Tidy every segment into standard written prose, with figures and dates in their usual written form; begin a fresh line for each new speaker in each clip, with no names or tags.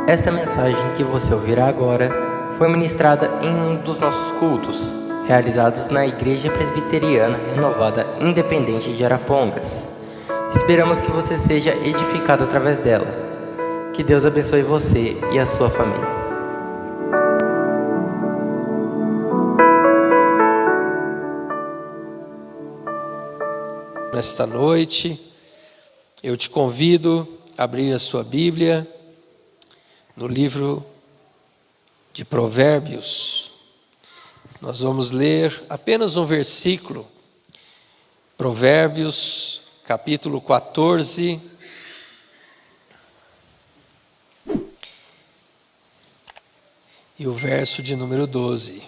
Esta mensagem que você ouvirá agora foi ministrada em um dos nossos cultos, realizados na Igreja Presbiteriana Renovada Independente de Arapongas. Esperamos que você seja edificado através dela. Que Deus abençoe você e a sua família.
Nesta noite, eu te convido a abrir a sua Bíblia no livro de Provérbios. Nós vamos ler apenas um versículo, Provérbios, capítulo 14, e o verso de número 12.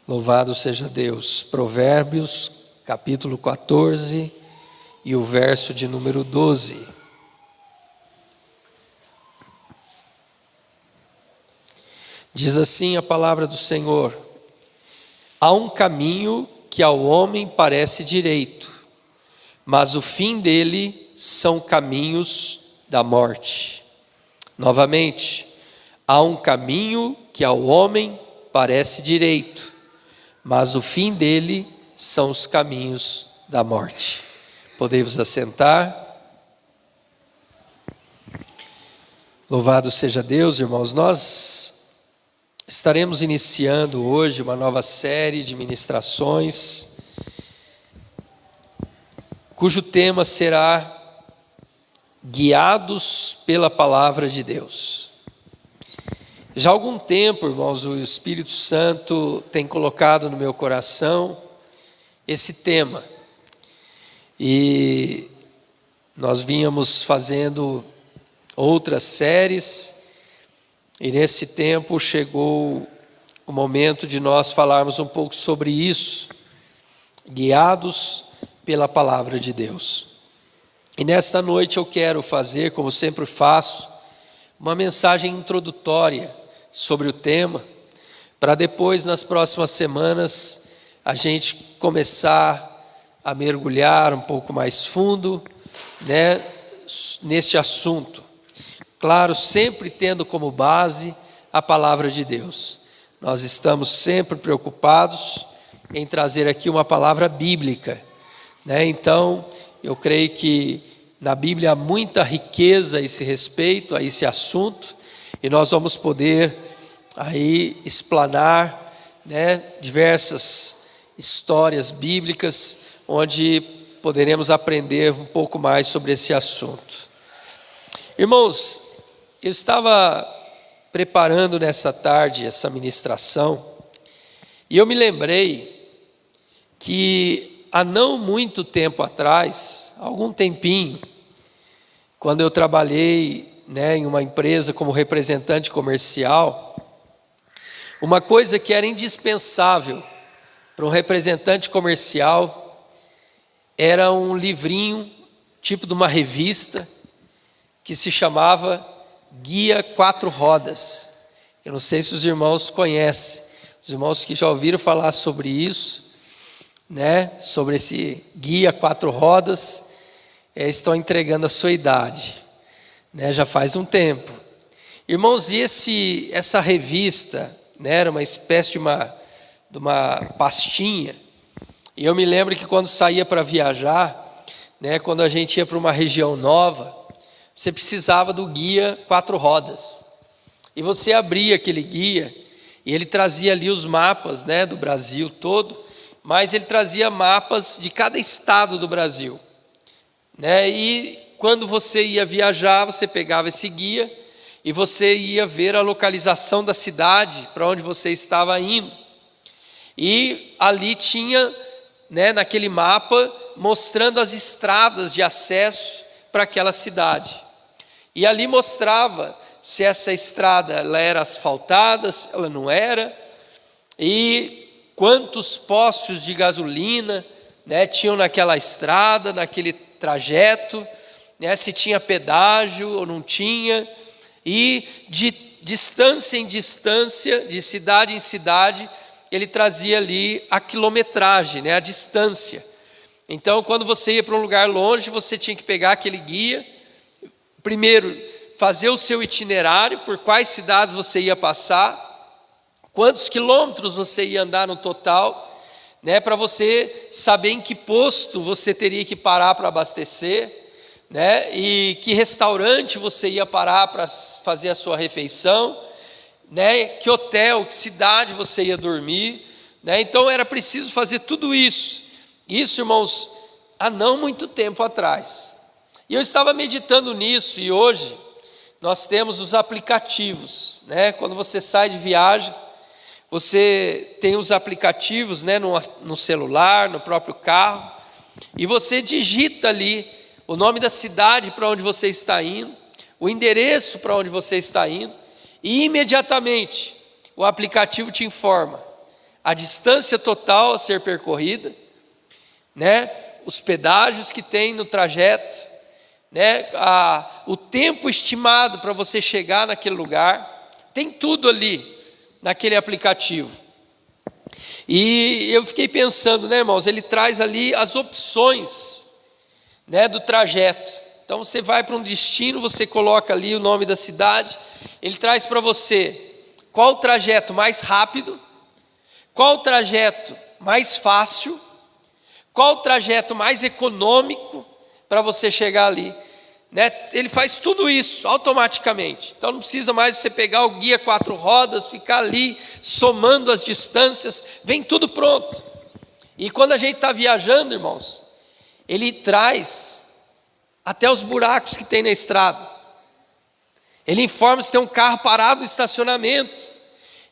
Louvado seja Deus. Provérbios, capítulo 14, e o verso de número 12. Diz assim a palavra do Senhor: há um caminho que ao homem parece direito, mas o fim dele são caminhos da morte. Novamente, há um caminho que ao homem parece direito, mas o fim dele são os caminhos da morte. Podemos assentar. Louvado seja Deus, irmãos. Nós estaremos iniciando hoje uma nova série de ministrações, cujo tema será Guiados pela Palavra de Deus. Já há algum tempo, irmãos, o Espírito Santo tem colocado no meu coração esse tema. E nós vínhamos fazendo outras séries, e nesse tempo chegou o momento de nós falarmos um pouco sobre isso, guiados pela Palavra de Deus. E nesta noite eu quero fazer, como sempre faço, uma mensagem introdutória sobre o tema, para depois, nas próximas semanas, a gente começar a mergulhar um pouco mais fundo, neste assunto. Claro, sempre tendo como base a palavra de Deus. Nós estamos sempre preocupados em trazer aqui uma palavra bíblica, Então, eu creio que na Bíblia há muita riqueza a esse respeito, a esse assunto, e nós vamos poder aí explanar, diversas histórias bíblicas, onde poderemos aprender um pouco mais sobre esse assunto. Irmãos, eu estava preparando nessa tarde essa ministração, e eu me lembrei que há não muito tempo atrás, algum tempinho, quando eu trabalhei em uma empresa como representante comercial, uma coisa que era indispensável para um representante comercial era um livrinho, tipo de uma revista, que se chamava Guia 4 Rodas. Eu não sei se os irmãos conhecem, os irmãos que já ouviram falar sobre isso, sobre esse Guia 4 Rodas, estão entregando a sua idade, já faz um tempo. Irmãos, e essa revista, era uma espécie de uma pastinha, e eu me lembro que quando saía para viajar, quando a gente ia para uma região nova, você precisava do Guia 4 Rodas, e você abria aquele guia, e ele trazia ali os mapas, do Brasil todo, mas ele trazia mapas de cada estado do Brasil, e quando você ia viajar, você pegava esse guia e você ia ver a localização da cidade para onde você estava indo. E ali tinha, naquele mapa, mostrando as estradas de acesso para aquela cidade. E ali mostrava se essa estrada ela era asfaltada, se ela não era, e quantos postos de gasolina tinham naquela estrada, naquele trajeto, se tinha pedágio ou não tinha, e de distância em distância, de cidade em cidade, ele trazia ali a quilometragem, a distância. Então, quando você ia para um lugar longe, você tinha que pegar aquele guia, primeiro fazer o seu itinerário, por quais cidades você ia passar, quantos quilômetros você ia andar no total, né, para você saber em que posto você teria que parar para abastecer, né, e que restaurante você ia parar para fazer a sua refeição, né, que hotel, que cidade você ia dormir, né. Então era preciso fazer tudo isso, irmãos, há não muito tempo atrás. E eu estava meditando nisso, e hoje nós temos os aplicativos, né? Quando você sai de viagem, você tem os aplicativos, né, no celular, no próprio carro, e você digita ali o nome da cidade para onde você está indo, o endereço para onde você está indo, e imediatamente o aplicativo te informa a distância total a ser percorrida, né, os pedágios que tem no trajeto, né, o tempo estimado para você chegar naquele lugar, tem tudo ali naquele aplicativo. E eu fiquei pensando, né, irmãos, ele traz ali as opções, né, do trajeto. Então você vai para um destino, você coloca ali o nome da cidade, ele traz para você qual o trajeto mais rápido, qual o trajeto mais fácil, qual o trajeto mais econômico para você chegar ali, né? Ele faz tudo isso automaticamente. Então não precisa mais você pegar o guia 4 rodas, ficar ali somando as distâncias, vem tudo pronto. E quando a gente está viajando, irmãos, ele traz até os buracos que tem na estrada. Ele informa se tem um carro parado no estacionamento,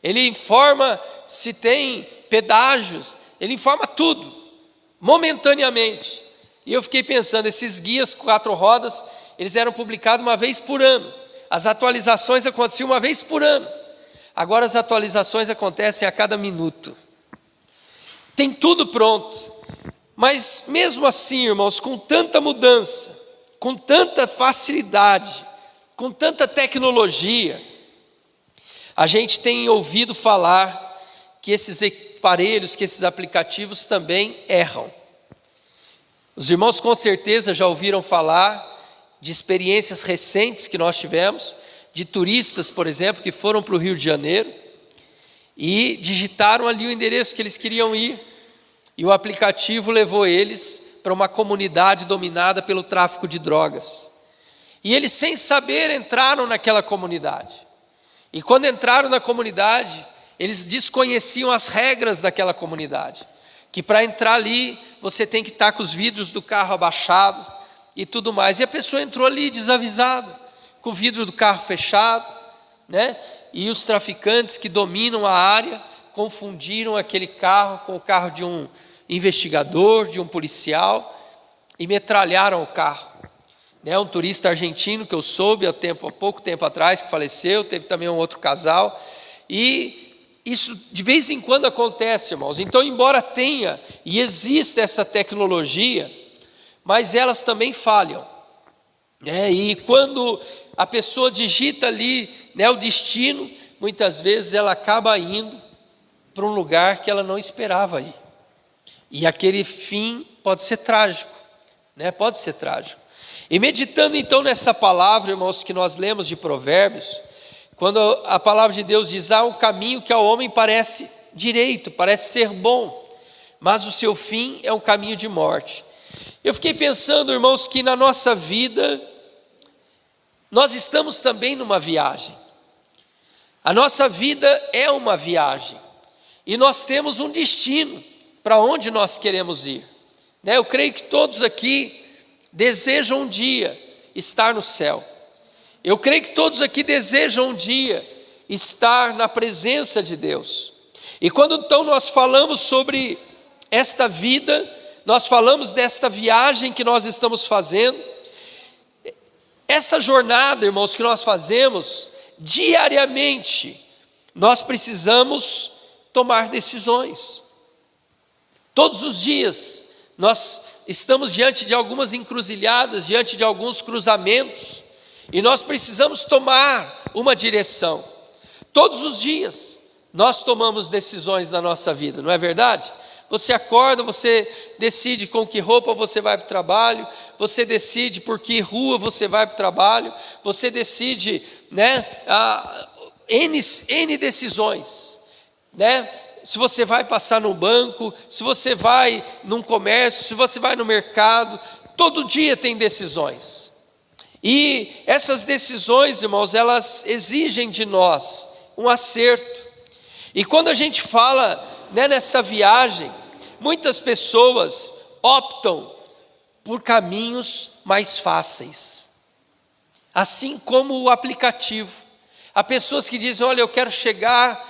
ele informa se tem pedágios, ele informa tudo, momentaneamente. E eu fiquei pensando, esses guias 4 rodas, eles eram publicados uma vez por ano. As atualizações aconteciam uma vez por ano. Agora as atualizações acontecem a cada minuto. Tem tudo pronto. Mas mesmo assim, irmãos, com tanta mudança, com tanta facilidade, com tanta tecnologia, a gente tem ouvido falar que esses aparelhos, que esses aplicativos também erram. Os irmãos com certeza já ouviram falar de experiências recentes que nós tivemos, de turistas, por exemplo, que foram para o Rio de Janeiro e digitaram ali o endereço que eles queriam ir, e o aplicativo levou eles para uma comunidade dominada pelo tráfico de drogas. E eles, sem saber, entraram naquela comunidade. E quando entraram na comunidade, eles desconheciam as regras daquela comunidade, que para entrar ali você tem que estar com os vidros do carro abaixados e tudo mais. E a pessoa entrou ali desavisada, com o vidro do carro fechado, né? E os traficantes que dominam a área confundiram aquele carro com o carro de um investigador, de um policial, e metralharam o carro. Né? Um turista argentino que eu soube há pouco tempo atrás, que faleceu, teve também um outro casal, e isso de vez em quando acontece, irmãos. Então, embora tenha e exista essa tecnologia, mas elas também falham, né? E quando a pessoa digita ali, né, o destino, muitas vezes ela acaba indo para um lugar que ela não esperava ir. E aquele fim pode ser trágico, né? Pode ser trágico. E meditando então nessa palavra, irmãos, que nós lemos de Provérbios, quando a palavra de Deus diz, há um caminho que ao homem parece direito, parece ser bom, mas o seu fim é um caminho de morte. Eu fiquei pensando, irmãos, que na nossa vida, nós estamos também numa viagem. A nossa vida é uma viagem. E nós temos um destino para onde nós queremos ir. Né? Eu creio que todos aqui desejam um dia estar no céu. Eu creio que todos aqui desejam um dia estar na presença de Deus. E quando então nós falamos sobre esta vida, nós falamos desta viagem que nós estamos fazendo, essa jornada, irmãos, que nós fazemos diariamente, nós precisamos tomar decisões. Todos os dias nós estamos diante de algumas encruzilhadas, diante de alguns cruzamentos, e nós precisamos tomar uma direção. Todos os dias nós tomamos decisões na nossa vida, não é verdade? Você acorda, você decide com que roupa você vai para o trabalho, você decide por que rua você vai para o trabalho, você decide, N decisões, se você vai passar no banco, se você vai num comércio, se você vai no mercado, todo dia tem decisões. E essas decisões, irmãos, elas exigem de nós um acerto. E quando a gente fala, nessa viagem, muitas pessoas optam por caminhos mais fáceis, assim como o aplicativo. Há pessoas que dizem: olha, eu quero chegar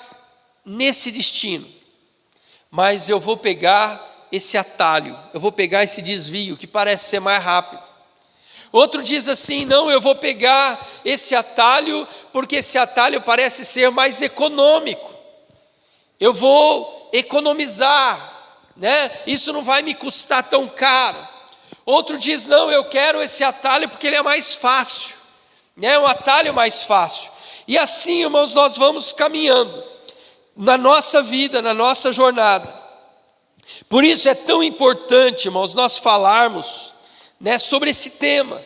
nesse destino, mas eu vou pegar esse atalho, eu vou pegar esse desvio que parece ser mais rápido. Outro diz assim: não, eu vou pegar esse atalho porque esse atalho parece ser mais econômico, eu vou economizar, isso não vai me custar tão caro. Outro diz: não, eu quero esse atalho porque ele é mais fácil, um atalho mais fácil. E assim, irmãos, nós vamos caminhando na nossa vida, na nossa jornada. Por isso é tão importante, irmãos, nós falarmos, sobre esse tema,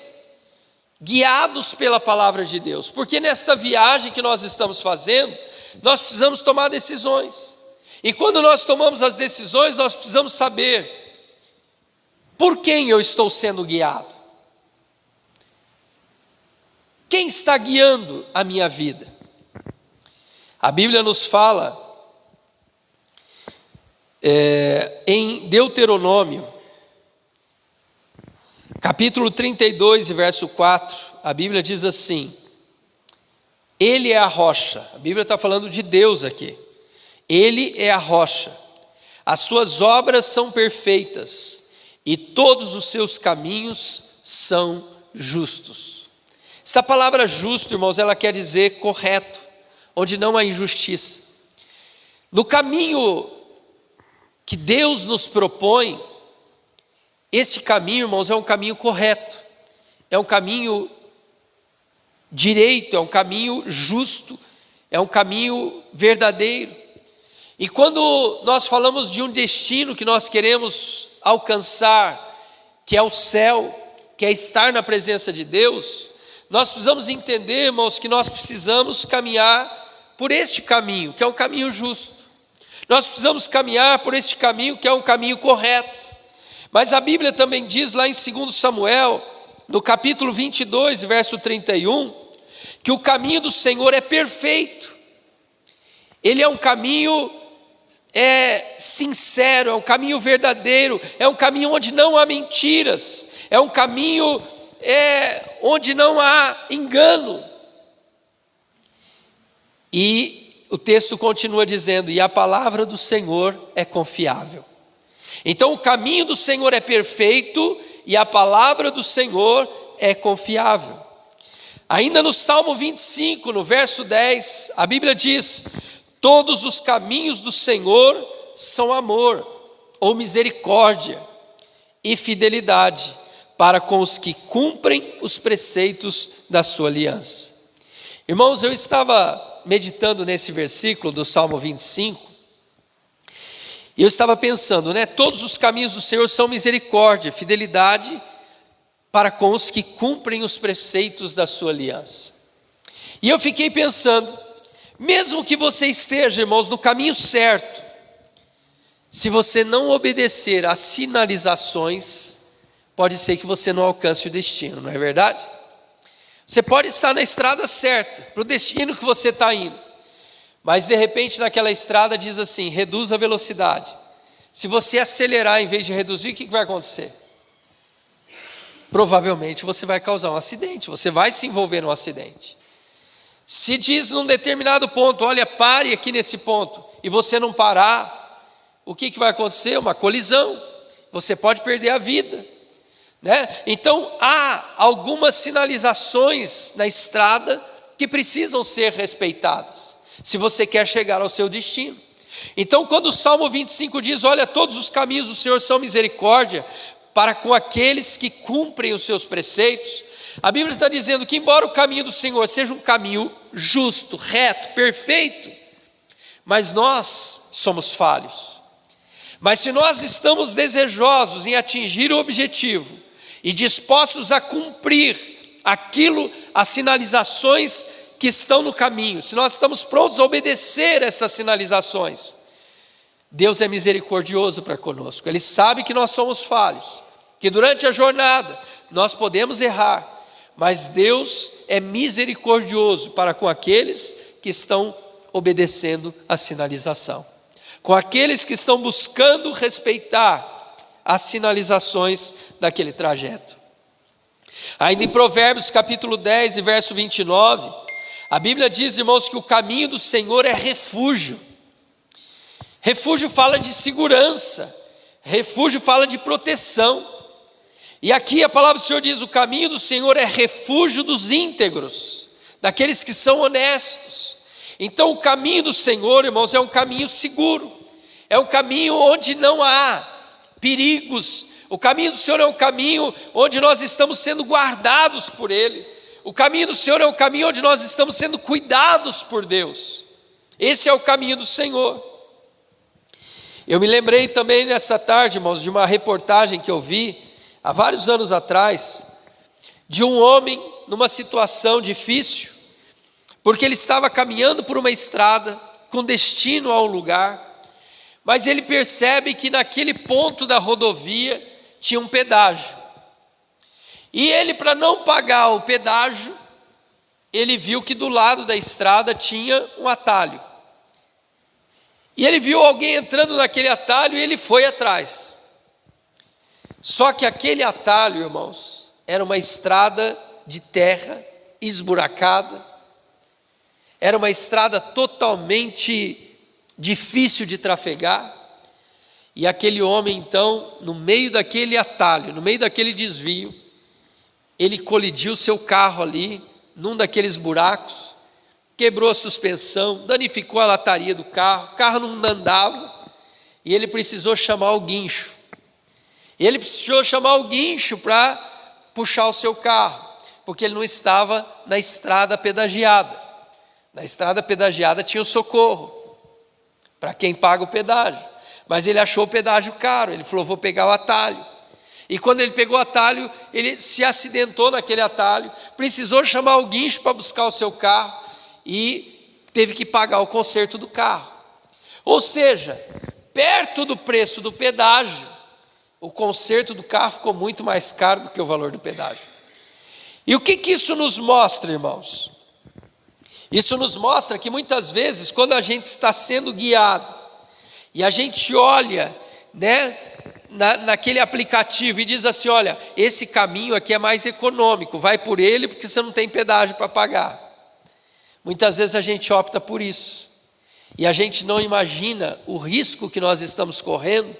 guiados pela palavra de Deus, porque nesta viagem que nós estamos fazendo, nós precisamos tomar decisões. E quando nós tomamos as decisões, nós precisamos saber por quem eu estou sendo guiado. Quem está guiando a minha vida? A Bíblia nos fala em Deuteronômio, capítulo 32, verso 4, a Bíblia diz assim: Ele é a rocha. A Bíblia está falando de Deus aqui. Ele é a rocha, as suas obras são perfeitas e todos os seus caminhos são justos. Essa palavra justo, irmãos, ela quer dizer correto, onde não há injustiça. No caminho que Deus nos propõe, esse caminho, irmãos, é um caminho correto, é um caminho direito, é um caminho justo, é um caminho verdadeiro. E quando nós falamos de um destino que nós queremos alcançar, que é o céu, que é estar na presença de Deus, nós precisamos entender, irmãos, que nós precisamos caminhar por este caminho, que é um caminho justo. Nós precisamos caminhar por este caminho, que é um caminho correto. Mas a Bíblia também diz lá em 2 Samuel, no capítulo 22, verso 31, que o caminho do Senhor é perfeito. Ele é um caminho sincero, é um caminho verdadeiro, é um caminho onde não há mentiras, é um caminho onde não há engano. E o texto continua dizendo: e a palavra do Senhor é confiável. Então o caminho do Senhor é perfeito e a palavra do Senhor é confiável. Ainda no Salmo 25, no verso 10, a Bíblia diz: todos os caminhos do Senhor são amor, ou misericórdia e fidelidade para com os que cumprem os preceitos da sua aliança. Irmãos, eu estava meditando nesse versículo do Salmo 25, e eu estava pensando, todos os caminhos do Senhor são misericórdia, fidelidade para com os que cumprem os preceitos da sua aliança. E eu fiquei pensando, mesmo que você esteja, irmãos, no caminho certo, se você não obedecer às sinalizações, pode ser que você não alcance o destino, não é verdade? Você pode estar na estrada certa, para o destino que você está indo, mas de repente naquela estrada diz assim: reduz a velocidade. Se você acelerar em vez de reduzir, o que vai acontecer? Provavelmente você vai causar um acidente, você vai se envolver num acidente. Se diz num determinado ponto: olha, pare aqui nesse ponto, e você não parar, o que vai acontecer? Uma colisão, você pode perder a vida, Então há algumas sinalizações na estrada que precisam ser respeitadas, se você quer chegar ao seu destino. Então quando o Salmo 25 diz: olha, todos os caminhos do Senhor são misericórdia para com aqueles que cumprem os seus preceitos, a Bíblia está dizendo que embora o caminho do Senhor seja um caminho justo, reto, perfeito, mas nós somos falhos. Mas se nós estamos desejosos em atingir o objetivo e dispostos a cumprir as sinalizações que estão no caminho, se nós estamos prontos a obedecer essas sinalizações, Deus é misericordioso para conosco. Ele sabe que nós somos falhos, que durante a jornada nós podemos errar, mas Deus é misericordioso para com aqueles que estão obedecendo a sinalização, com aqueles que estão buscando respeitar as sinalizações daquele trajeto. Ainda em Provérbios capítulo 10 e verso 29, a Bíblia diz, irmãos, que o caminho do Senhor é refúgio. Refúgio fala de segurança, refúgio fala de proteção. E aqui a palavra do Senhor diz, o caminho do Senhor é refúgio dos íntegros, daqueles que são honestos. Então o caminho do Senhor, irmãos, é um caminho seguro, é um caminho onde não há perigos. O caminho do Senhor é um caminho onde nós estamos sendo guardados por Ele. O caminho do Senhor é um caminho onde nós estamos sendo cuidados por Deus. Esse é o caminho do Senhor. Eu me lembrei também nessa tarde, irmãos, de uma reportagem que eu vi há vários anos atrás, de um homem numa situação difícil, porque ele estava caminhando por uma estrada com destino a um lugar, mas ele percebe que naquele ponto da rodovia tinha um pedágio. E ele, para não pagar o pedágio, ele viu que do lado da estrada tinha um atalho. E ele viu alguém entrando naquele atalho e ele foi atrás. Só que aquele atalho, irmãos, era uma estrada de terra esburacada, era uma estrada totalmente difícil de trafegar, e aquele homem então, no meio daquele atalho, no meio daquele desvio, ele colidiu seu carro ali, num daqueles buracos, quebrou a suspensão, danificou a lataria do carro, o carro não andava, e ele precisou chamar o guincho. Ele precisou chamar o guincho para puxar o seu carro, porque ele não estava na estrada pedagiada. Na estrada pedagiada tinha o socorro, para quem paga o pedágio. Mas ele achou o pedágio caro, ele falou, vou pegar o atalho. E quando ele pegou o atalho, ele se acidentou naquele atalho, precisou chamar o guincho para buscar o seu carro e teve que pagar o conserto do carro. Ou seja, perto do preço do pedágio, o conserto do carro ficou muito mais caro do que o valor do pedágio. E o que isso nos mostra, irmãos? Isso nos mostra que muitas vezes, quando a gente está sendo guiado, e a gente olha, naquele aplicativo e diz assim, olha, esse caminho aqui é mais econômico, vai por ele porque você não tem pedágio para pagar. Muitas vezes a gente opta por isso, e a gente não imagina o risco que nós estamos correndo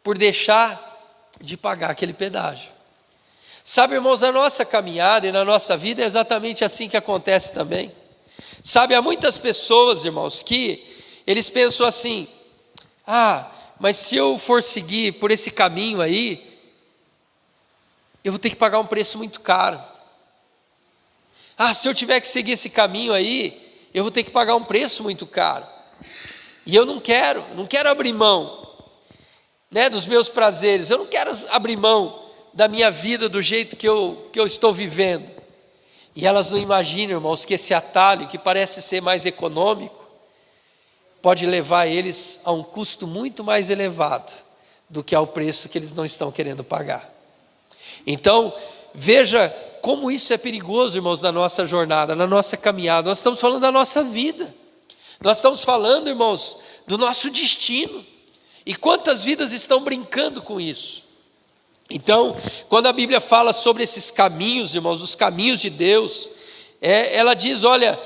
por deixar de pagar aquele pedágio. Sabe, irmãos, na nossa caminhada e na nossa vida é exatamente assim que acontece também. Sabe, há muitas pessoas, irmãos, que eles pensam assim, mas se eu for seguir por esse caminho aí, eu vou ter que pagar um preço muito caro. Se eu tiver que seguir esse caminho aí, eu vou ter que pagar um preço muito caro. E eu não quero abrir mão, dos meus prazeres, eu não quero abrir mão da minha vida do jeito que eu estou vivendo. E elas não imaginam, irmãos, que esse atalho, que parece ser mais econômico, pode levar eles a um custo muito mais elevado do que ao preço que eles não estão querendo pagar. Então, veja como isso é perigoso, irmãos, na nossa jornada, na nossa caminhada. Nós estamos falando da nossa vida. Nós estamos falando, irmãos, do nosso destino. E quantas vidas estão brincando com isso? Então, quando a Bíblia fala sobre esses caminhos, irmãos, os caminhos de Deus, ela diz, olha,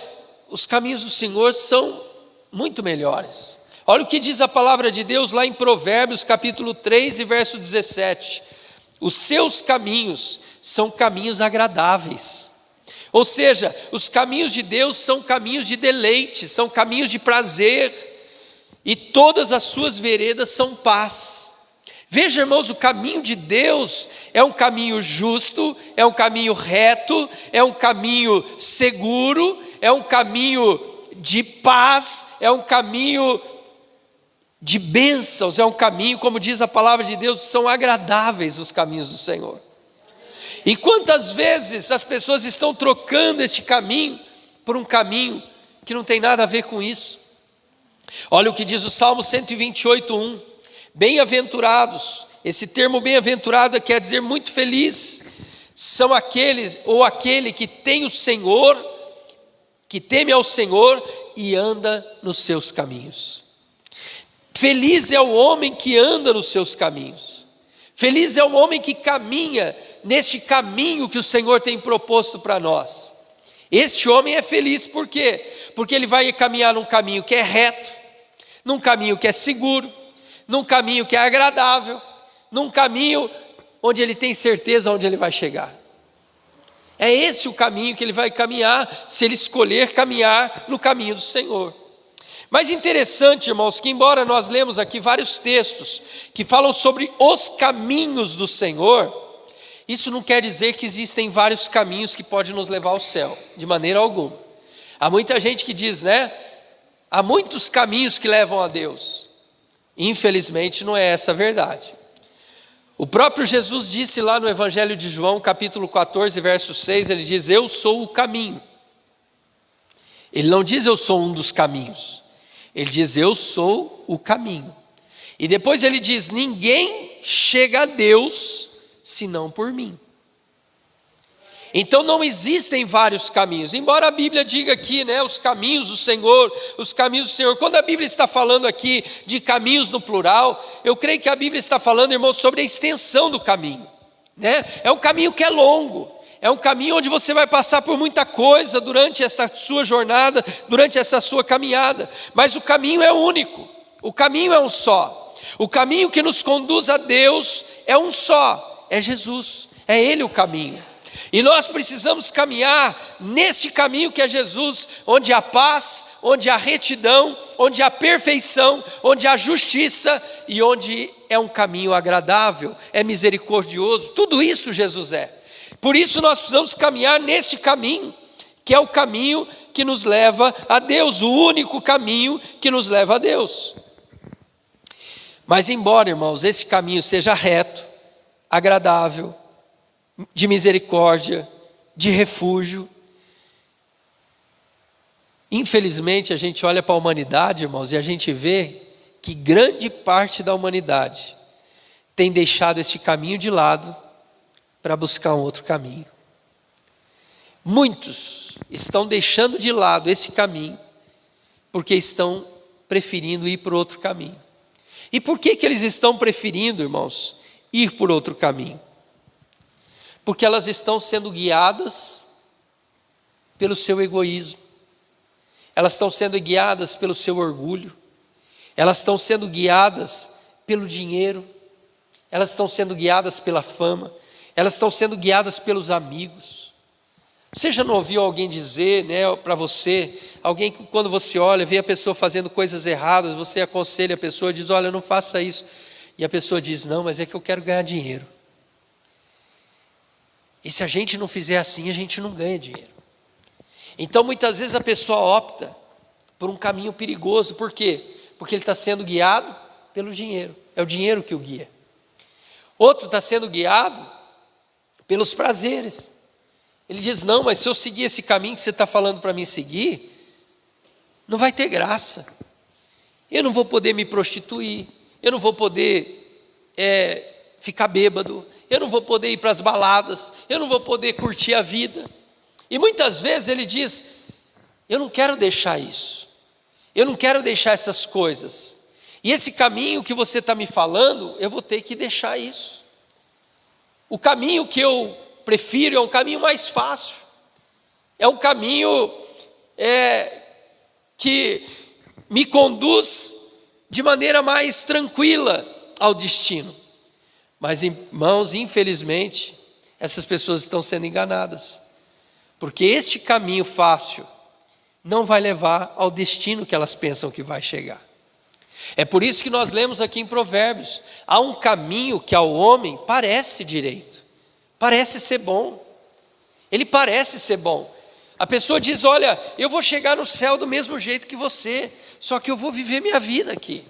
os caminhos do Senhor são muito melhores. Olha o que diz a palavra de Deus lá em Provérbios capítulo 3 e verso 17. Os seus caminhos são caminhos agradáveis. Ou seja, os caminhos de Deus são caminhos de deleite, são caminhos de prazer, e todas as suas veredas são paz. Veja, irmãos, o caminho de Deus é um caminho justo, é um caminho reto, é um caminho seguro, é um caminho de paz, é um caminho de bênçãos, é um caminho, como diz a palavra de Deus, são agradáveis os caminhos do Senhor. E quantas vezes as pessoas estão trocando este caminho por um caminho que não tem nada a ver com isso. Olha o que diz o Salmo 128:1. Bem-aventurados, esse termo bem-aventurado quer dizer muito feliz, são aqueles, ou aquele que tem o Senhor, que teme ao Senhor e anda nos seus caminhos. Feliz é o homem que anda nos seus caminhos. Feliz é o homem que caminha neste caminho que o Senhor tem proposto para nós. Este homem é feliz por quê? Porque ele vai caminhar num caminho que é reto, num caminho que é seguro, num caminho que é agradável, num caminho onde ele tem certeza onde ele vai chegar. É esse o caminho que ele vai caminhar, se ele escolher caminhar no caminho do Senhor. Mas interessante, irmãos, que embora nós lemos aqui vários textos que falam sobre os caminhos do Senhor, isso não quer dizer que existem vários caminhos que podem nos levar ao céu, de maneira alguma. Há muita gente que diz, né? Há muitos caminhos que levam a Deus. Infelizmente não é essa a verdade. O próprio Jesus disse lá no Evangelho de João, capítulo 14, verso 6, ele diz: eu sou o caminho. Ele não diz eu sou um dos caminhos. Ele diz eu sou o caminho. E depois ele diz: ninguém chega a Deus senão por mim. Então não existem vários caminhos, embora a Bíblia diga aqui, né, os caminhos do Senhor, os caminhos do Senhor. Quando a Bíblia está falando aqui de caminhos no plural, eu creio que a Bíblia está falando, irmãos, sobre a extensão do caminho, né? É um caminho que é longo, é um caminho onde você vai passar por muita coisa durante essa sua jornada, durante essa sua caminhada, mas o caminho é único, o caminho é um só. O caminho que nos conduz a Deus é um só, é Jesus, é Ele o caminho. E nós precisamos caminhar nesse caminho que é Jesus, onde há paz, onde há retidão, onde há perfeição, onde há justiça e onde é um caminho agradável, é misericordioso. Tudo isso Jesus é. Por isso nós precisamos caminhar nesse caminho, que é o caminho que nos leva a Deus, o único caminho que nos leva a Deus. Mas embora, irmãos, esse caminho seja reto, agradável, de misericórdia, de refúgio, infelizmente a gente olha para a humanidade, irmãos, e a gente vê que grande parte da humanidade tem deixado este caminho de lado para buscar um outro caminho. Muitos estão deixando de lado esse caminho porque estão preferindo ir por outro caminho. E por que eles estão preferindo, irmãos, ir por outro caminho? Porque elas estão sendo guiadas pelo seu egoísmo, elas estão sendo guiadas pelo seu orgulho, elas estão sendo guiadas pelo dinheiro, elas estão sendo guiadas pela fama, elas estão sendo guiadas pelos amigos. Você já não ouviu alguém dizer, né, para você, alguém que quando você olha, vê a pessoa fazendo coisas erradas, você aconselha a pessoa, diz: olha, não faça isso, e a pessoa diz: não, mas é que eu quero ganhar dinheiro. E se a gente não fizer assim, a gente não ganha dinheiro. Então muitas vezes a pessoa opta por um caminho perigoso. Por quê? Porque ele está sendo guiado pelo dinheiro, é o dinheiro que o guia. Outro está sendo guiado pelos prazeres. Ele diz: não, mas se eu seguir esse caminho que você está falando para mim seguir, não vai ter graça. Eu não vou poder me prostituir, eu não vou poder ficar bêbado, eu não vou poder ir para as baladas, eu não vou poder curtir a vida. E muitas vezes ele diz: eu não quero deixar isso, eu não quero deixar essas coisas. E esse caminho que você está me falando, eu vou ter que deixar isso. O caminho que eu prefiro é um caminho mais fácil, é um caminho que me conduz de maneira mais tranquila ao destino. Mas, irmãos, infelizmente, essas pessoas estão sendo enganadas, porque este caminho fácil não vai levar ao destino que elas pensam que vai chegar. É por isso que nós lemos aqui em Provérbios: há um caminho que ao homem parece direito, parece ser bom, ele parece ser bom. A pessoa diz: olha, eu vou chegar no céu do mesmo jeito que você, só que eu vou viver minha vida aqui.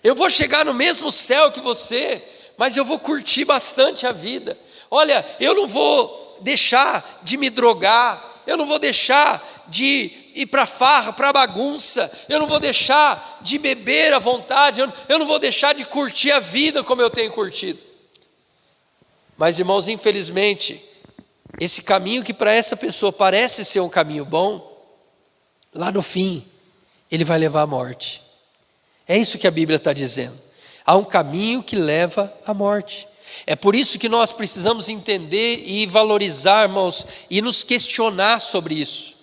Eu vou chegar no mesmo céu que você, mas eu vou curtir bastante a vida. Olha, eu não vou deixar de me drogar, eu não vou deixar de ir para farra, para bagunça, eu não vou deixar de beber à vontade, eu não vou deixar de curtir a vida como eu tenho curtido. Mas, irmãos, infelizmente, esse caminho que para essa pessoa parece ser um caminho bom, lá no fim, ele vai levar à morte. É isso que a Bíblia está dizendo. Há um caminho que leva à morte. É por isso que nós precisamos entender e valorizar, irmãos, e nos questionar sobre isso.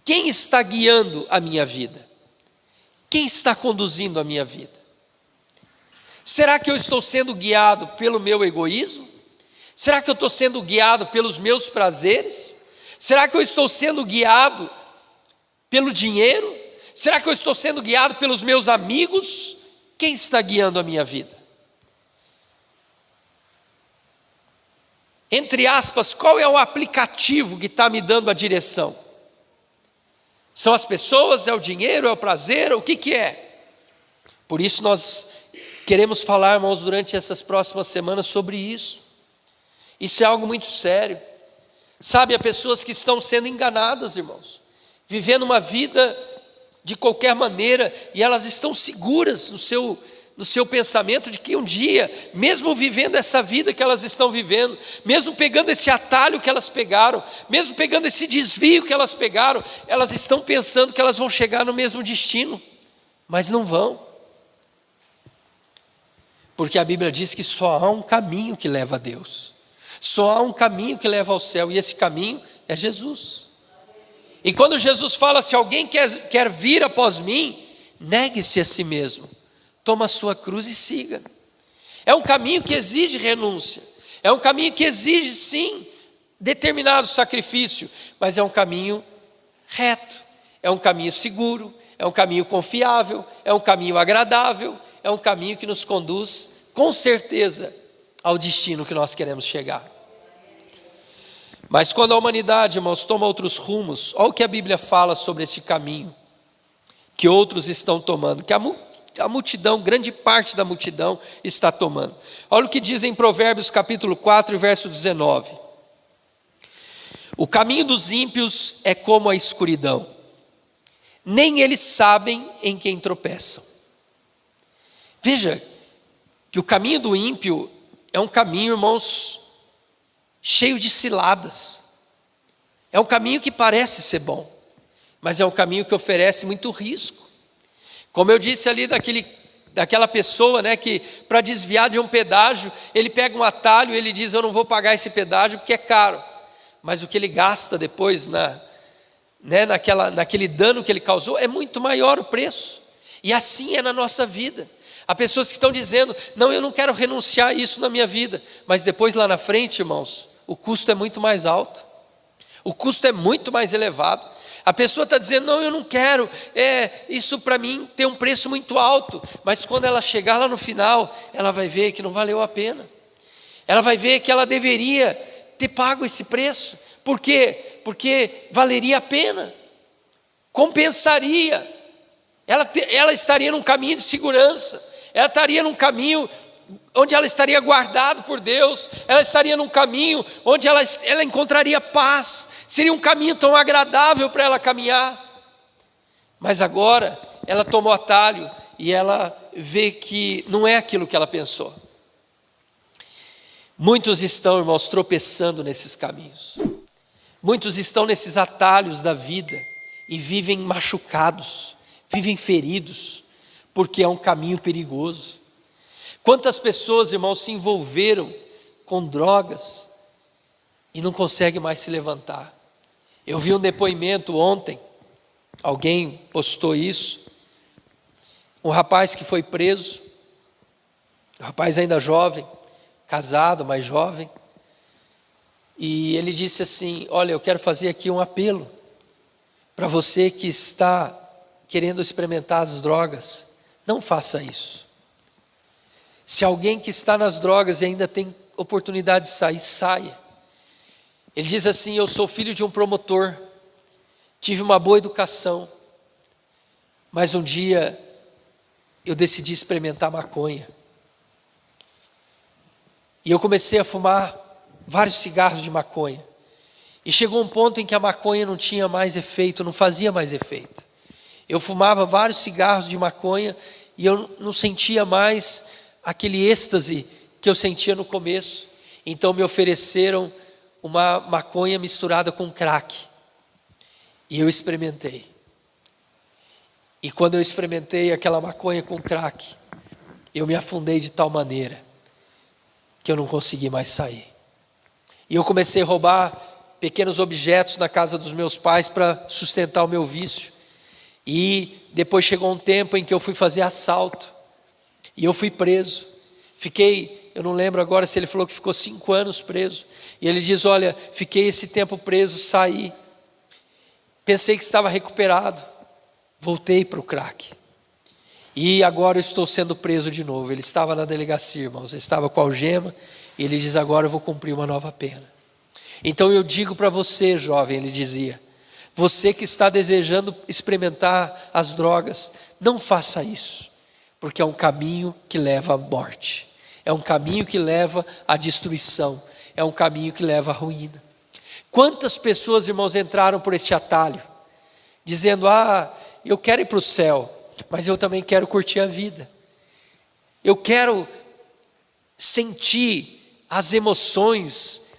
Quem está guiando a minha vida? Quem está conduzindo a minha vida? Será que eu estou sendo guiado pelo meu egoísmo? Será que eu estou sendo guiado pelos meus prazeres? Será que eu estou sendo guiado pelo dinheiro? Será que eu estou sendo guiado pelos meus amigos? Quem está guiando a minha vida? Entre aspas, qual é o aplicativo que está me dando a direção? São as pessoas, é o dinheiro, é o prazer, o que é? Por isso nós queremos falar, irmãos, durante essas próximas semanas sobre isso. Isso é algo muito sério. Sabe, há pessoas que estão sendo enganadas, irmãos, vivendo uma vida de qualquer maneira, e elas estão seguras no seu pensamento de que um dia, mesmo vivendo essa vida que elas estão vivendo, mesmo pegando esse atalho que elas pegaram, mesmo pegando esse desvio que elas pegaram, elas estão pensando que elas vão chegar no mesmo destino, mas não vão. Porque a Bíblia diz que só há um caminho que leva a Deus, só há um caminho que leva ao céu, e esse caminho é Jesus. E quando Jesus fala, se alguém quer vir após mim, negue-se a si mesmo, toma a sua cruz e siga. É um caminho que exige renúncia, é um caminho que exige sim determinado sacrifício, mas é um caminho reto, é um caminho seguro, é um caminho confiável, é um caminho agradável, é um caminho que nos conduz com certeza ao destino que nós queremos chegar. Mas quando a humanidade, irmãos, toma outros rumos, olha o que a Bíblia fala sobre esse caminho que outros estão tomando, que a multidão, grande parte da multidão está tomando. Olha o que diz em Provérbios capítulo 4, verso 19. O caminho dos ímpios é como a escuridão, nem eles sabem em quem tropeçam. Veja que o caminho do ímpio é um caminho, irmãos, cheio de ciladas. É um caminho que parece ser bom, mas é um caminho que oferece muito risco. Como eu disse ali daquela pessoa, né, que para desviar de um pedágio, ele pega um atalho e ele diz, eu não vou pagar esse pedágio porque é caro. Mas o que ele gasta depois naquele dano que ele causou é muito maior o preço. E assim é na nossa vida. Há pessoas que estão dizendo, não, eu não quero renunciar a isso na minha vida. Mas depois lá na frente, irmãos, o custo é muito mais alto. O custo é muito mais elevado. A pessoa está dizendo, não, eu não quero, isso para mim tem um preço muito alto. Mas quando ela chegar lá no final, ela vai ver que não valeu a pena. Ela vai ver que ela deveria ter pago esse preço. Por quê? Porque valeria a pena. Compensaria. Ela estaria num caminho de segurança. Ela estaria num caminho onde ela estaria guardada por Deus, ela estaria num caminho onde ela encontraria paz, seria um caminho tão agradável para ela caminhar. Mas agora ela tomou atalho e ela vê que não é aquilo que ela pensou. Muitos estão, irmãos, tropeçando nesses caminhos, muitos estão nesses atalhos da vida e vivem machucados, vivem feridos, porque é um caminho perigoso. Quantas pessoas, irmãos, se envolveram com drogas e não conseguem mais se levantar. Eu vi um depoimento ontem, alguém postou isso, um rapaz que foi preso, um rapaz ainda jovem, casado, mas jovem, e ele disse assim, olha, eu quero fazer aqui um apelo para você que está querendo experimentar as drogas, não faça isso. Se alguém que está nas drogas e ainda tem oportunidade de sair, saia. Ele diz assim, eu sou filho de um promotor, tive uma boa educação, mas um dia eu decidi experimentar maconha. E eu comecei a fumar vários cigarros de maconha. E chegou um ponto em que a maconha não tinha mais efeito, não fazia mais efeito. Eu fumava vários cigarros de maconha e eu não sentia mais aquele êxtase que eu sentia no começo. Então me ofereceram uma maconha misturada com crack. E eu experimentei. E quando eu experimentei aquela maconha com crack, eu me afundei de tal maneira que eu não consegui mais sair. E eu comecei a roubar pequenos objetos na casa dos meus pais para sustentar o meu vício. E depois chegou um tempo em que eu fui fazer assalto. E eu fui preso. Fiquei, eu não lembro agora se ele falou que ficou 5 anos preso. E ele diz, olha, fiquei esse tempo preso, saí. Pensei que estava recuperado. Voltei para o crack. E agora eu estou sendo preso de novo. Ele estava na delegacia, irmãos. Ele estava com a algema. E ele diz, agora eu vou cumprir uma nova pena. Então eu digo para você, jovem, ele dizia, você que está desejando experimentar as drogas, não faça isso. Porque é um caminho que leva à morte. É um caminho que leva à destruição. É um caminho que leva à ruína. Quantas pessoas, irmãos, entraram por este atalho, dizendo, eu quero ir para o céu, mas eu também quero curtir a vida. Eu quero sentir as emoções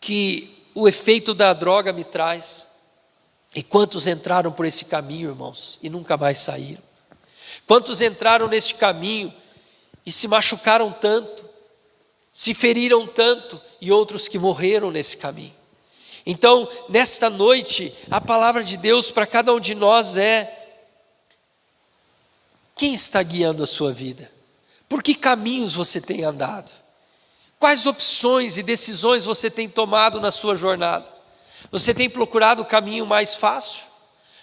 que o efeito da droga me traz. E quantos entraram por esse caminho, irmãos, e nunca mais saíram? Quantos entraram neste caminho e se machucaram tanto, se feriram tanto, e outros que morreram nesse caminho. Então, nesta noite, a palavra de Deus para cada um de nós é: quem está guiando a sua vida? Por que caminhos você tem andado? Quais opções e decisões você tem tomado na sua jornada? Você tem procurado o caminho mais fácil?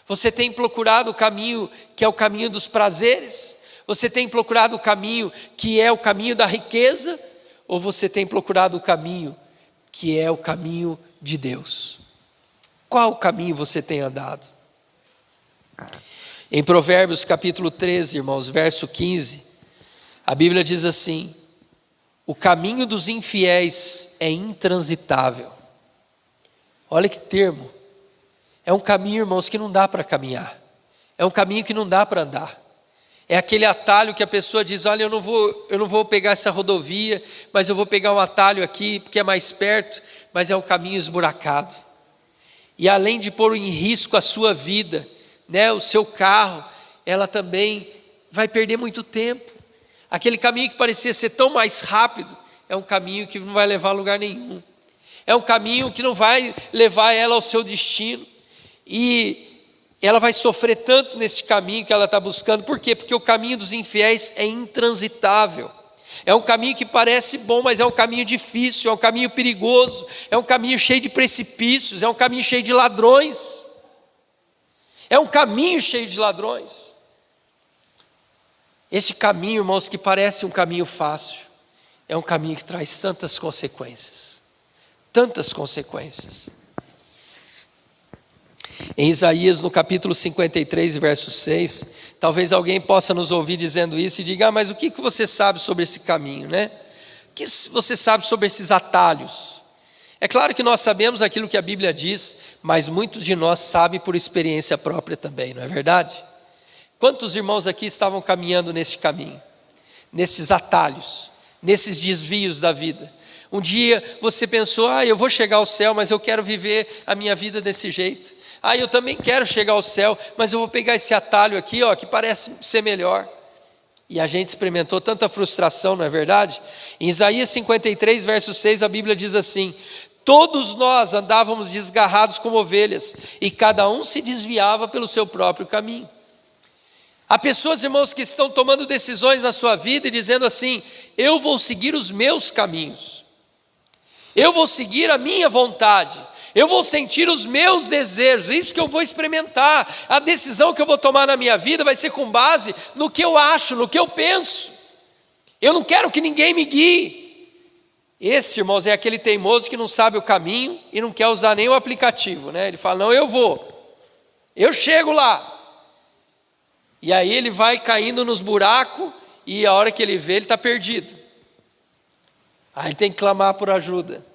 Você tem procurado o caminho que é o caminho dos prazeres? Você tem procurado o caminho que é o caminho da riqueza? Ou você tem procurado o caminho que é o caminho de Deus? Qual caminho você tem andado? Em Provérbios capítulo 13, irmãos, verso 15, a Bíblia diz assim: o caminho dos infiéis é intransitável. Olha que termo. É um caminho, irmãos, que não dá para caminhar. É um caminho que não dá para andar. É aquele atalho que a pessoa diz: olha, eu não vou pegar essa rodovia, mas eu vou pegar um atalho aqui, porque é mais perto, mas é um caminho esburacado. E além de pôr em risco a sua vida, o seu carro, ela também vai perder muito tempo. Aquele caminho que parecia ser tão mais rápido, é um caminho que não vai levar a lugar nenhum. É um caminho que não vai levar ela ao seu destino. E ela vai sofrer tanto nesse caminho que ela está buscando. Por quê? Porque o caminho dos infiéis é intransitável. É um caminho que parece bom, mas é um caminho difícil, é um caminho perigoso, é um caminho cheio de precipícios, é um caminho cheio de ladrões. É um caminho cheio de ladrões. Esse caminho, irmãos, que parece um caminho fácil, é um caminho que traz tantas consequências. Tantas consequências. Em Isaías, no capítulo 53, verso 6, talvez alguém possa nos ouvir dizendo isso e diga: mas o que você sabe sobre esse caminho, né? O que você sabe sobre esses atalhos? É claro que nós sabemos aquilo que a Bíblia diz, mas muitos de nós sabem por experiência própria também, não é verdade? Quantos irmãos aqui estavam caminhando nesse caminho, nesses atalhos, nesses desvios da vida? Um dia você pensou: eu vou chegar ao céu, mas eu quero viver a minha vida desse jeito. Eu também quero chegar ao céu, mas eu vou pegar esse atalho aqui, que parece ser melhor. E a gente experimentou tanta frustração, não é verdade? Em Isaías 53, verso 6, a Bíblia diz assim: todos nós andávamos desgarrados como ovelhas, e cada um se desviava pelo seu próprio caminho. Há pessoas, irmãos, que estão tomando decisões na sua vida e dizendo assim: eu vou seguir os meus caminhos, eu vou seguir a minha vontade, eu vou sentir os meus desejos, é isso que eu vou experimentar. A decisão que eu vou tomar na minha vida vai ser com base no que eu acho, no que eu penso. Eu não quero que ninguém me guie. Esse, irmãos, é aquele teimoso que não sabe o caminho e não quer usar nem o aplicativo, Ele fala: não, eu vou, eu chego lá. E aí ele vai caindo nos buracos e a hora que ele vê, ele está perdido. Aí ele tem que clamar por ajuda.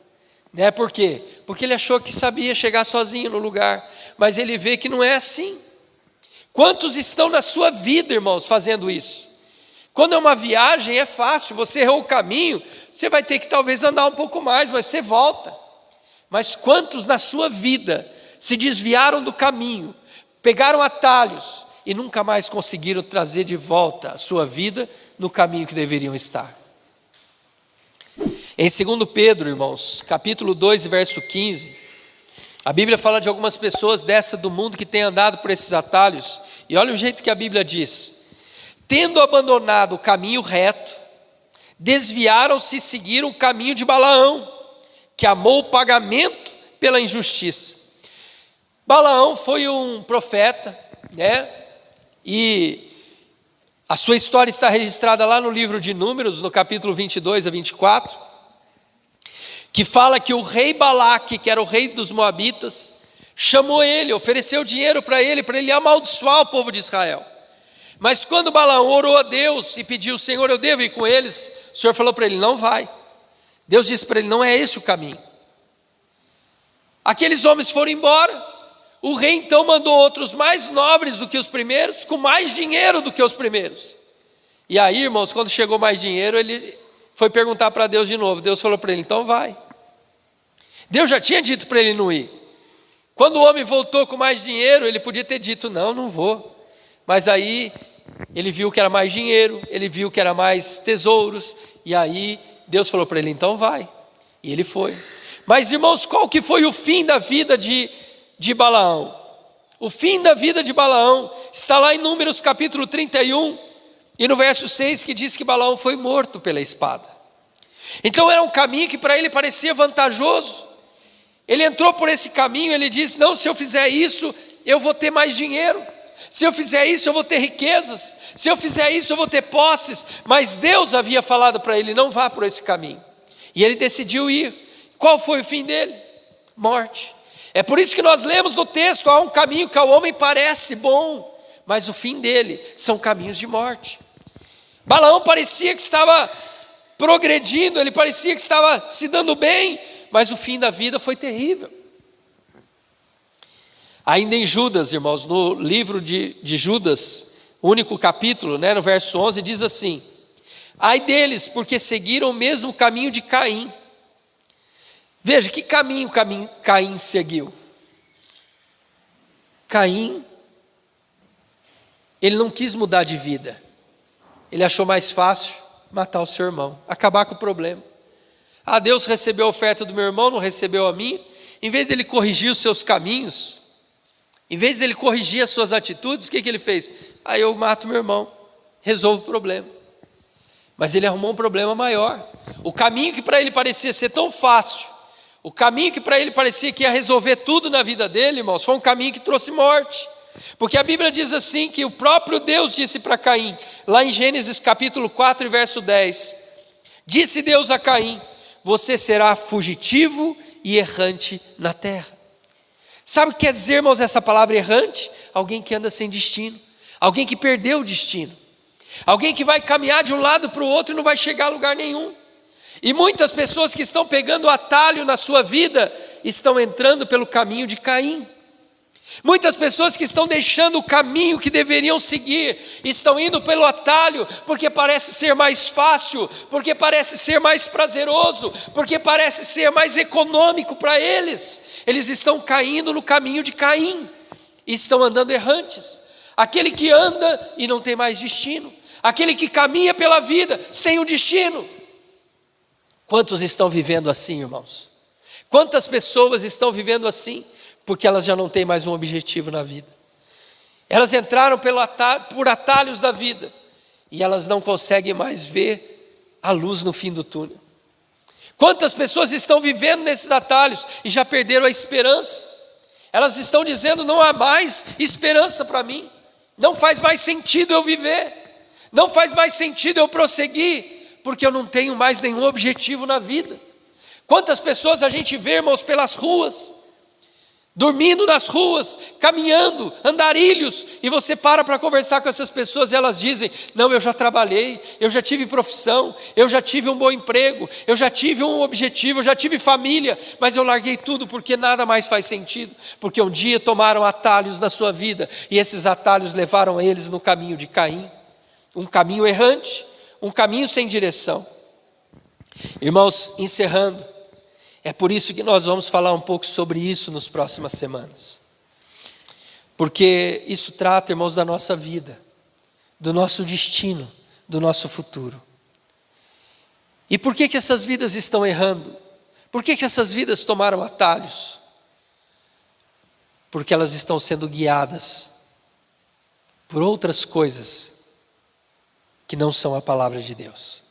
Né? Por quê? Porque ele achou que sabia chegar sozinho no lugar, mas ele vê que não é assim. Quantos estão na sua vida, irmãos, fazendo isso? Quando é uma viagem é fácil, você errou o caminho, você vai ter que talvez andar um pouco mais, mas você volta. Mas quantos na sua vida se desviaram do caminho, pegaram atalhos e nunca mais conseguiram trazer de volta a sua vida no caminho que deveriam estar? Em 2 Pedro, irmãos, capítulo 2, verso 15, a Bíblia fala de algumas pessoas dessa do mundo que têm andado por esses atalhos, e olha o jeito que a Bíblia diz: tendo abandonado o caminho reto, desviaram-se e seguiram o caminho de Balaão, que amou o pagamento pela injustiça. Balaão foi um profeta, né? E a sua história está registrada lá no livro de Números, no capítulo 22 a 24, que fala que o rei Balaque, que era o rei dos Moabitas, chamou ele, ofereceu dinheiro para ele amaldiçoar o povo de Israel. Mas quando Balaão orou a Deus e pediu: Senhor, eu devo ir com eles, o Senhor falou para ele: não vai. Deus disse para ele: não é esse o caminho. Aqueles homens foram embora. O rei então mandou outros mais nobres do que os primeiros, com mais dinheiro do que os primeiros. E aí, irmãos, quando chegou mais dinheiro, ele foi perguntar para Deus de novo. Deus falou para ele: então vai. Deus já tinha dito para ele não ir. Quando o homem voltou com mais dinheiro, ele podia ter dito: não, não vou. Mas aí ele viu que era mais dinheiro, ele viu que era mais tesouros, e aí Deus falou para ele: então vai. E ele foi. Mas, irmãos, qual que foi o fim da vida de Balaão? O fim da vida de Balaão está lá em Números capítulo 31 e no verso 6, que diz que Balaão foi morto pela espada. Então era um caminho que para ele parecia vantajoso. Ele entrou por esse caminho, ele disse: não, se eu fizer isso eu vou ter mais dinheiro, se eu fizer isso eu vou ter riquezas, se eu fizer isso eu vou ter posses. Mas Deus havia falado para ele: não vá por esse caminho. E ele decidiu ir. Qual foi o fim dele? Morte. É por isso que nós lemos no texto: há um caminho que ao homem parece bom, mas o fim dele são caminhos de morte. Balaão parecia que estava progredindo, ele parecia que estava se dando bem, mas o fim da vida foi terrível. Ainda em Judas, irmãos, no livro de Judas, único capítulo, né, no verso 11, diz assim: ai deles, porque seguiram o mesmo caminho de Caim. Veja, que caminho Caim seguiu? Caim, ele não quis mudar de vida. Ele achou mais fácil matar o seu irmão, acabar com o problema. Ah, Deus recebeu a oferta do meu irmão, não recebeu a minha. Em vez dele corrigir os seus caminhos, em vez dele corrigir as suas atitudes, o que ele fez? Ah, eu mato meu irmão, resolvo o problema. Mas ele arrumou um problema maior. O caminho que para ele parecia ser tão fácil, o caminho que para ele parecia que ia resolver tudo na vida dele, irmãos, foi um caminho que trouxe morte. Porque a Bíblia diz assim, que o próprio Deus disse para Caim, lá em Gênesis capítulo 4 e verso 10, disse Deus a Caim: você será fugitivo e errante na terra. Sabe o que quer dizer, irmãos, essa palavra errante? Alguém que anda sem destino, alguém que perdeu o destino, alguém que vai caminhar de um lado para o outro e não vai chegar a lugar nenhum. E muitas pessoas que estão pegando atalho na sua vida estão entrando pelo caminho de Caim. Muitas pessoas que estão deixando o caminho que deveriam seguir, estão indo pelo atalho, porque parece ser mais fácil, porque parece ser mais prazeroso, porque parece ser mais econômico para eles. Eles estão caindo no caminho de Caim, e estão andando errantes. Aquele que anda e não tem mais destino, aquele que caminha pela vida sem um destino. Quantos estão vivendo assim, irmãos? Quantas pessoas estão vivendo assim? Porque elas já não têm mais um objetivo na vida. Elas entraram por atalhos da vida e elas não conseguem mais ver a luz no fim do túnel. Quantas pessoas estão vivendo nesses atalhos e já perderam a esperança? Elas estão dizendo: não há mais esperança para mim, não faz mais sentido eu viver, não faz mais sentido eu prosseguir, porque eu não tenho mais nenhum objetivo na vida. Quantas pessoas a gente vê, irmãos, pelas ruas, dormindo nas ruas, caminhando, andarilhos, e você para conversar com essas pessoas e elas dizem: não, eu já trabalhei, eu já tive profissão, eu já tive um bom emprego, eu já tive um objetivo, eu já tive família, mas eu larguei tudo porque nada mais faz sentido, porque um dia tomaram atalhos na sua vida, e esses atalhos levaram eles no caminho de Caim, um caminho errante, um caminho sem direção. Irmãos, encerrando, é por isso que nós vamos falar um pouco sobre isso nas próximas semanas. Porque isso trata, irmãos, da nossa vida, do nosso destino, do nosso futuro. E por que essas vidas estão errando? Por que essas vidas tomaram atalhos? Porque elas estão sendo guiadas por outras coisas que não são a palavra de Deus.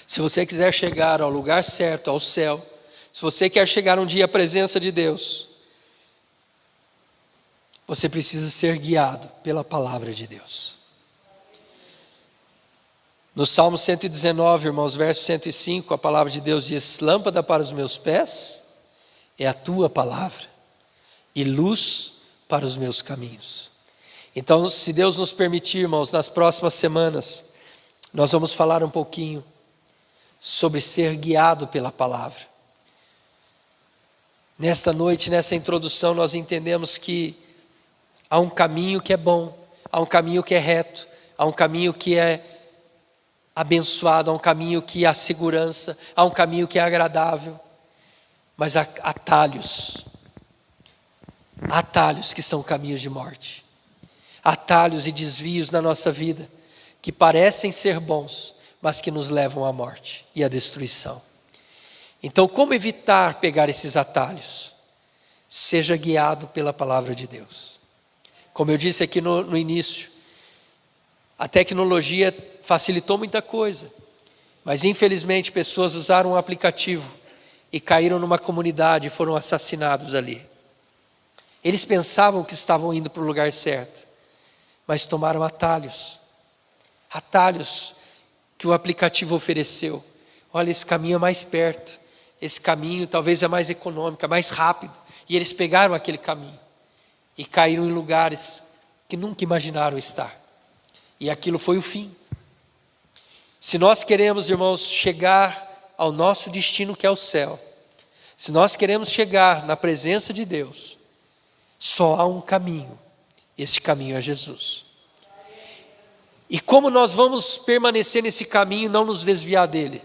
Se você quiser chegar ao lugar certo, ao céu, se você quer chegar um dia à presença de Deus, você precisa ser guiado pela palavra de Deus. No Salmo 119, irmãos, verso 105, a palavra de Deus diz: lâmpada para os meus pés é a tua palavra e luz para os meus caminhos. Então, se Deus nos permitir, irmãos, nas próximas semanas, nós vamos falar um pouquinho sobre ser guiado pela palavra. Nesta noite, nessa introdução, nós entendemos que há um caminho que é bom, há um caminho que é reto, há um caminho que é abençoado, há um caminho que há segurança, há um caminho que é agradável, mas há atalhos que são caminhos de morte, atalhos e desvios na nossa vida que parecem ser bons, mas que nos levam à morte e à destruição. Então, como evitar pegar esses atalhos? Seja guiado pela palavra de Deus. Como eu disse aqui no início, a tecnologia facilitou muita coisa, mas infelizmente pessoas usaram um aplicativo e caíram numa comunidade e foram assassinados ali. Eles pensavam que estavam indo para o lugar certo, mas tomaram atalhos que o aplicativo ofereceu. Olha, esse caminho é mais perto, esse caminho talvez é mais econômico, é mais rápido, e eles pegaram aquele caminho e caíram em lugares que nunca imaginaram estar, e aquilo foi o fim. Se nós queremos, irmãos, chegar ao nosso destino, que é o céu, se nós queremos chegar na presença de Deus, só há um caminho, esse caminho é Jesus. E como nós vamos permanecer nesse caminho e não nos desviar dele?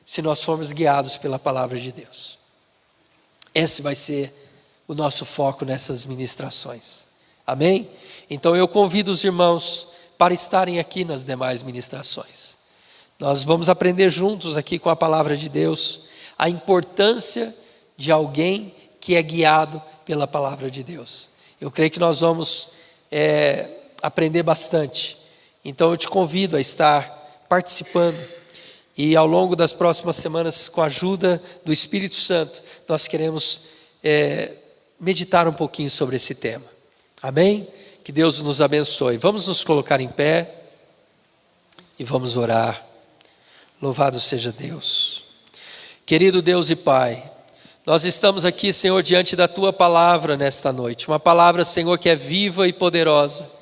Se nós formos guiados pela palavra de Deus. Esse vai ser o nosso foco nessas ministrações. Amém? Então eu convido os irmãos para estarem aqui nas demais ministrações. Nós vamos aprender juntos aqui com a palavra de Deus a importância de alguém que é guiado pela palavra de Deus. Eu creio que nós vamos aprender bastante. Então eu te convido a estar participando, e ao longo das próximas semanas, com a ajuda do Espírito Santo, nós queremos meditar um pouquinho sobre esse tema. Amém? Que Deus nos abençoe. Vamos nos colocar em pé e vamos orar. Louvado seja Deus. Querido Deus e Pai, nós estamos aqui, Senhor, diante da Tua palavra nesta noite. Uma palavra, Senhor, que é viva e poderosa.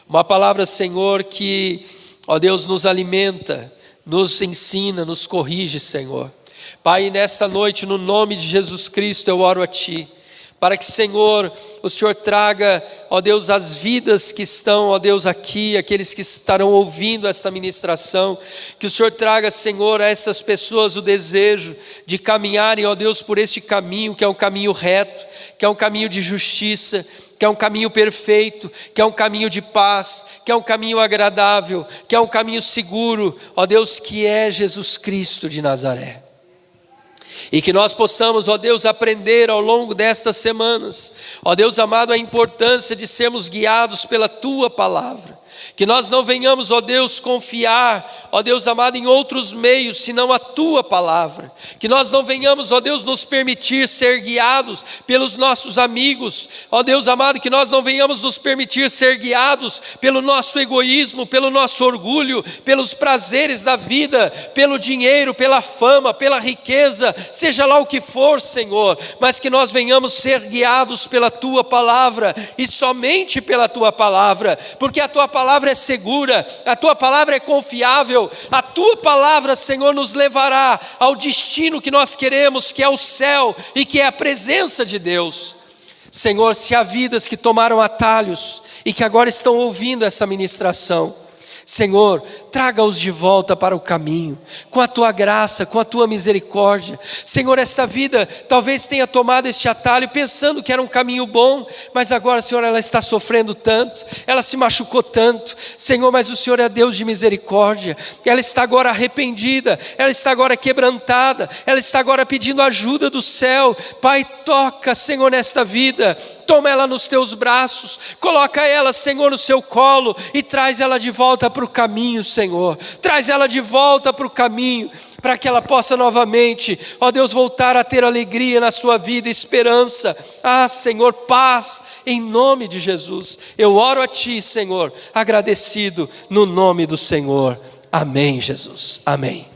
Uma palavra, Senhor, que, ó Deus, nos alimenta, nos ensina, nos corrige, Senhor. Pai, nesta noite, no nome de Jesus Cristo, eu oro a Ti, para que, Senhor, o Senhor traga, ó Deus, as vidas que estão, ó Deus, aqui, aqueles que estarão ouvindo esta ministração, que o Senhor traga, Senhor, a essas pessoas o desejo de caminharem, ó Deus, por este caminho, que é um caminho reto, que é um caminho de justiça, que é um caminho perfeito, que é um caminho de paz, que é um caminho agradável, que é um caminho seguro, ó Deus, que é Jesus Cristo de Nazaré. E que nós possamos, ó Deus, aprender ao longo destas semanas, ó Deus amado, a importância de sermos guiados pela Tua palavra, Que nós não venhamos, ó Deus, confiar, ó Deus amado, em outros meios, senão a Tua palavra. Que nós não venhamos, ó Deus, nos permitir ser guiados pelos nossos amigos, ó Deus amado, que nós não venhamos nos permitir ser guiados pelo nosso egoísmo, pelo nosso orgulho, pelos prazeres da vida, pelo dinheiro, pela fama, pela riqueza, seja lá o que for, Senhor, mas que nós venhamos ser guiados pela Tua palavra, e somente pela Tua palavra, porque a Tua palavra é segura, a Tua palavra é confiável, a Tua palavra, Senhor, nos levará ao destino que nós queremos, que é o céu e que é a presença de Deus. Senhor, se há vidas que tomaram atalhos e que agora estão ouvindo essa ministração, Senhor, traga-os de volta para o caminho, com a Tua graça, com a Tua misericórdia. Senhor, esta vida talvez tenha tomado este atalho pensando que era um caminho bom, mas agora, Senhor, ela está sofrendo tanto, ela se machucou tanto, Senhor, mas o Senhor é Deus de misericórdia, ela está agora arrependida, ela está agora quebrantada, ela está agora pedindo ajuda do céu. Pai, toca, Senhor, nesta vida, toma ela nos Teus braços, coloca ela, Senhor, no Seu colo e traz ela de volta para o caminho, Senhor, traz ela de volta para o caminho, para que ela possa novamente, ó Deus, voltar a ter alegria na sua vida, esperança, Senhor, paz, em nome de Jesus. Eu oro a Ti, Senhor, agradecido no nome do Senhor. Amém, Jesus, amém.